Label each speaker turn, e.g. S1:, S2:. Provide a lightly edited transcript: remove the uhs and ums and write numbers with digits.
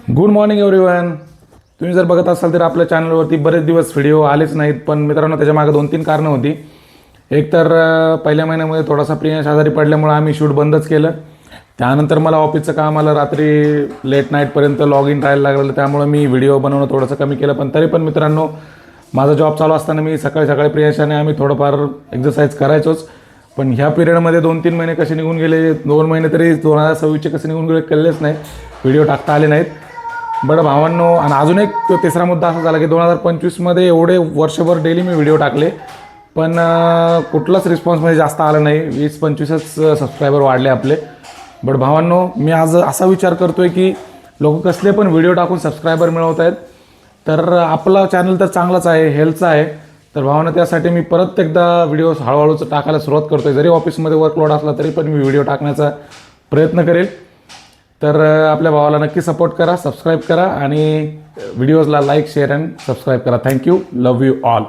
S1: Good morning everyone. तुम्ही जर बघत असाल तर आपल्या चॅनलवरती बरेच दिवस व्हिडिओ आलेच नाहीत. पण मित्रांनो, त्याच्या मागे 2-3 कारणं होती. एक तर पहिल्या महिन्यामध्ये थोडासा प्रियांश आजारी पडल्यामुळे आम्ही शूट बंदच केलं. त्यानंतर मला ऑफिसचं काम आलं, रात्री लेट नाईटपर्यंत लॉग इन राहायला लागलं, त्यामुळे मी व्हिडिओ बनवणं थोडंसं कमी केलं. पण तरी पण मित्रांनो, माझा जॉब चालू असताना मी सकाळी सकाळी प्रियांशाने आम्ही थोडंफार एक्सरसाइज करायचोच. पण ह्या पिरियडमध्ये 2-3 महिने कसे निघून गेले, 2 महिने तरी 2026चे कसे निघून गेले कळलेच नाही, व्हिडिओ टाकता आले नाहीत. बरं भावांनो, आणि अजून एक तिसरा मुद्दा असा झाला की 2025मध्ये एवढे वर्षभर डेली मी व्हिडिओ टाकले, पण कुठलाच रिस्पॉन्समध्ये जास्त आला नाही. 20-25च सबस्क्रायबर वाढले आपले. बट भावांनो, मी आज असा विचार करतो आहे की लोक कसले पण व्हिडिओ टाकून सबस्क्रायबर मिळवत आहेत, तर आपला चॅनल तर चांगलाच आहे, हेल्थचा आहे. तर भावांनो, त्यासाठी मी परत एकदा व्हिडिओ हळूहळू टाकायला सुरुवात करतो आहे. जरी ऑफिसमध्ये वर्कलोड असला तरी पण मी व्हिडिओ टाकण्याचा प्रयत्न करेल. तर आपल्या भावाला नक्की सपोर्ट करा, सबस्क्राईब करा आणि व्हिडिओजला लाईक, शेअर अँड सबस्क्राईब करा. थँक्यू. Love you all.